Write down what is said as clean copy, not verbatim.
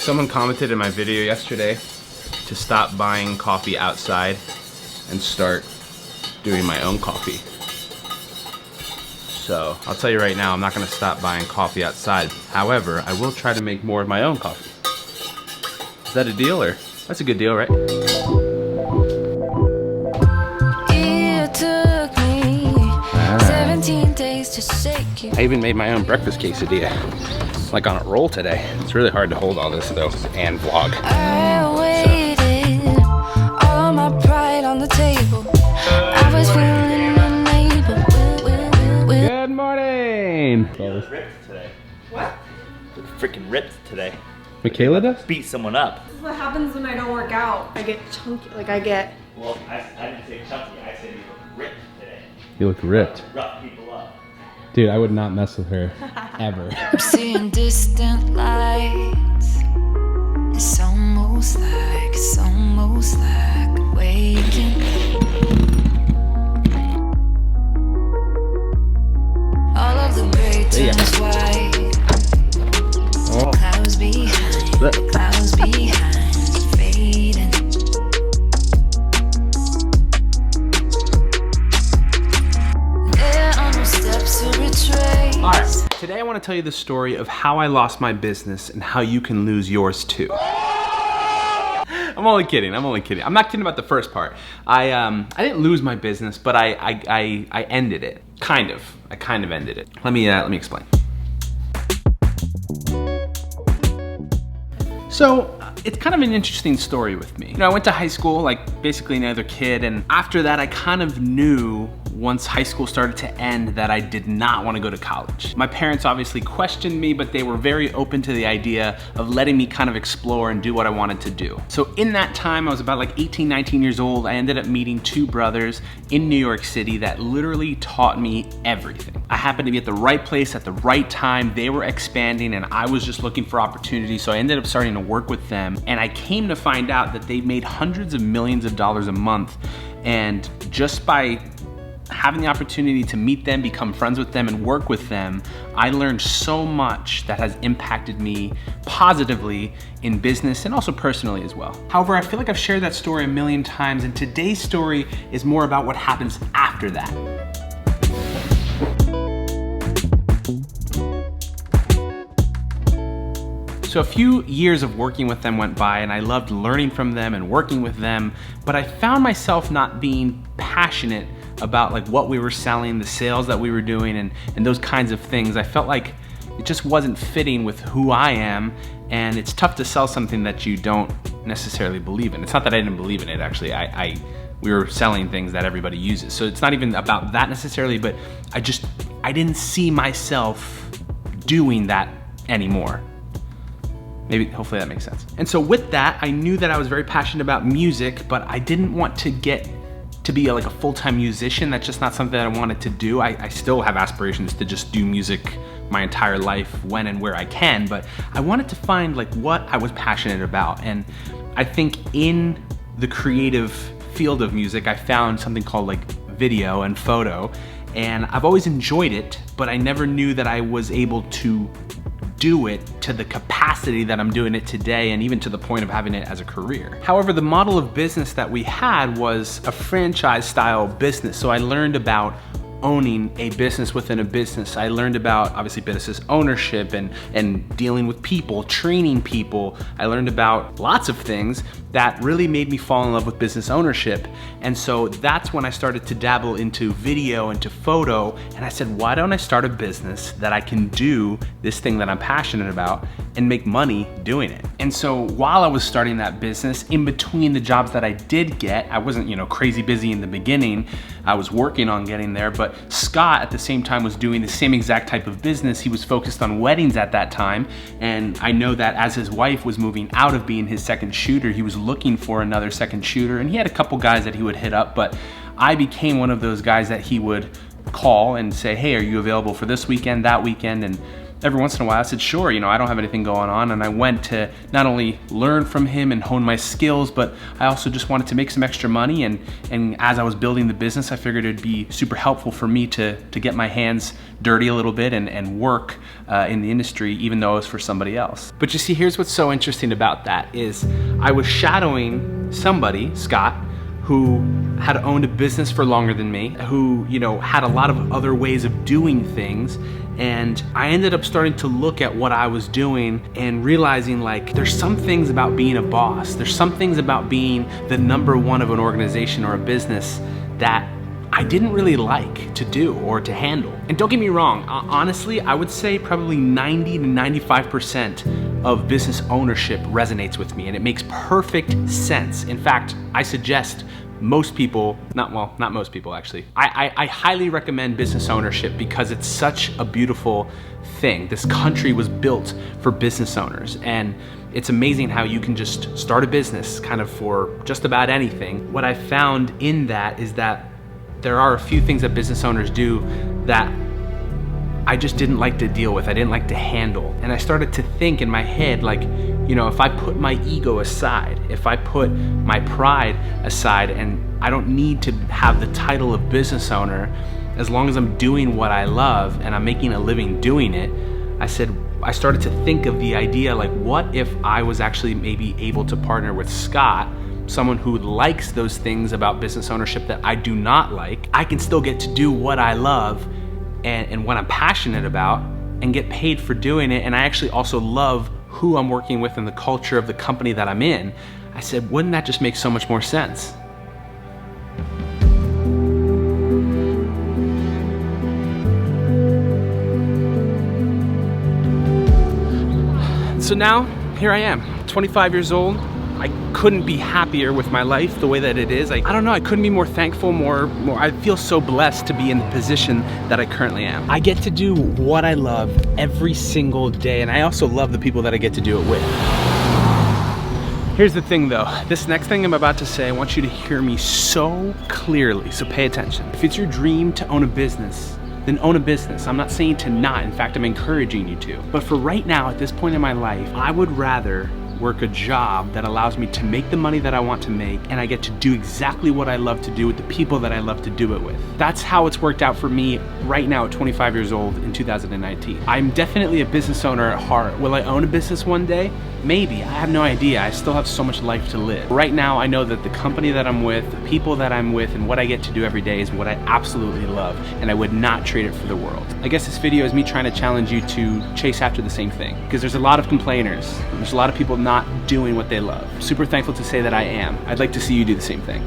Someone commented in my video yesterday to stop buying coffee outside and start doing my own coffee. So I'll tell you right now, I'm not gonna stop buying coffee outside. However, I will try to make more of my own coffee. Is that a deal, or? That's a good deal, right? It took me 17 days to shake you. I even made my own breakfast quesadilla, like on a roll today. It's really hard to hold all this though and vlog. I waited, all my pride on the table. I was feeling unable. Good morning. Ripped today. What? Freaking ripped today. Michaela does? Beat someone up. This is what happens when I don't work out. I get chunky, like I get... Well, I didn't say chunky, I said you were ripped today. You look ripped. Rough people up. Dude, I would not mess with her, ever. I'm seeing distant lights. It's almost like waking. All of the gray turns white. Oh. Clouds behind, fading. There are no steps to retrace. All right, today I want to tell you the story of how I lost my business and how you can lose yours too. I'm only kidding. I'm not kidding about the first part. I didn't lose my business, but I ended it. Kind of. I kind of ended it. Let me explain. So it's kind of an interesting story with me. You know, I went to high school like basically any other kid, and after that I kind of knew once high school started to end that I did not want to go to college. My parents obviously questioned me, but they were very open to the idea of letting me kind of explore and do what I wanted to do. So in that time, I was about like 18, 19 years old. I ended up meeting two brothers in New York City that literally taught me everything. I happened to be at the right place at the right time. They were expanding and I was just looking for opportunities. So I ended up starting to work with them. And I came to find out that they made hundreds of millions of dollars a month. And just by having the opportunity to meet them, become friends with them, and work with them, I learned so much that has impacted me positively in business and also personally as well. However, I feel like I've shared that story a million times, and today's story is more about what happens after that. So a few years of working with them went by, and I loved learning from them and working with them, but I found myself not being passionate about like what we were selling, the sales that we were doing, and those kinds of things. I felt like it just wasn't fitting with who I am, and it's tough to sell something that you don't necessarily believe in. It's not that I didn't believe in it, actually. We were selling things that everybody uses. So it's not even about that necessarily, but I didn't see myself doing that anymore. Maybe, hopefully that makes sense. And so with that, I knew that I was very passionate about music, but I didn't want to get to be like a full-time musician. That's just not something that I wanted to do. I still have aspirations to just do music my entire life when and where I can, but I wanted to find like what I was passionate about. And I think in the creative field of music, I found something called like video and photo, and I've always enjoyed it, but I never knew that I was able to do it to the capacity that I'm doing it today, and even to the point of having it as a career. However, the model of business that we had was a franchise style business. So I learned about owning a business within a business. I learned about obviously business ownership and dealing with people, training people. I learned about lots of things that really made me fall in love with business ownership. And so that's when I started to dabble into video, into photo, and I said, why don't I start a business that I can do this thing that I'm passionate about and make money doing it? And so while I was starting that business, in between the jobs that I did get, I wasn't, crazy busy in the beginning. I was working on getting there, but Scott at the same time was doing the same exact type of business. He was focused on weddings at that time. And I know that as his wife was moving out of being his second shooter, he was looking for another second shooter, and he had a couple guys that he would hit up, but I became one of those guys that he would call and say, hey, are you available for this weekend, that weekend? And every once in a while I said, sure, you know, I don't have anything going on. And I went to not only learn from him and hone my skills, but I also just wanted to make some extra money. And as I was building the business, I figured it'd be super helpful for me to get my hands dirty a little bit and work in the industry, even though it was for somebody else. But you see, here's what's so interesting about that is I was shadowing somebody, Scott, who had owned a business for longer than me, who, you know, had a lot of other ways of doing things. And I ended up starting to look at what I was doing and realizing, like, there's some things about being a boss, there's some things about being the number one of an organization or a business that I didn't really like to do or to handle. And don't get me wrong, honestly, I would say probably 90 to 95% of business ownership resonates with me, and it makes perfect sense. In fact, I suggest most people, not most people actually, I highly recommend business ownership because it's such a beautiful thing. This country was built for business owners, and it's amazing how you can just start a business kind of for just about anything. What I found in that is that there are a few things that business owners do that I just didn't like to deal with, I didn't like to handle. And I started to think in my head, like, you know, if I put my ego aside, if I put my pride aside, and I don't need to have the title of business owner, as long as I'm doing what I love and I'm making a living doing it, I started to think of the idea, like, what if I was actually maybe able to partner with Scott, someone who likes those things about business ownership that I do not like. I can still get to do what I love and what I'm passionate about and get paid for doing it. And I actually also love who I'm working with and the culture of the company that I'm in. I said, wouldn't that just make so much more sense? So now, here I am, 25 years old. I couldn't be happier with my life the way that it is. I don't know, I couldn't be more thankful, I feel so blessed to be in the position that I currently am. I get to do what I love every single day, and I also love the people that I get to do it with. Here's the thing though, this next thing I'm about to say, I want you to hear me so clearly, so pay attention. If it's your dream to own a business, then own a business. I'm not saying to not, in fact, I'm encouraging you to. But for right now, at this point in my life, I would rather work a job that allows me to make the money that I want to make, and I get to do exactly what I love to do with the people that I love to do it with. That's how it's worked out for me right now at 25 years old in 2019. I'm definitely a business owner at heart. Will I own a business one day? Maybe, I have no idea. I still have so much life to live. Right now, I know that the company that I'm with, the people that I'm with, and what I get to do every day is what I absolutely love, and I would not trade it for the world. I guess this video is me trying to challenge you to chase after the same thing, because there's a lot of complainers. There's a lot of people not doing what they love. Super thankful to say that I am. I'd like to see you do the same thing.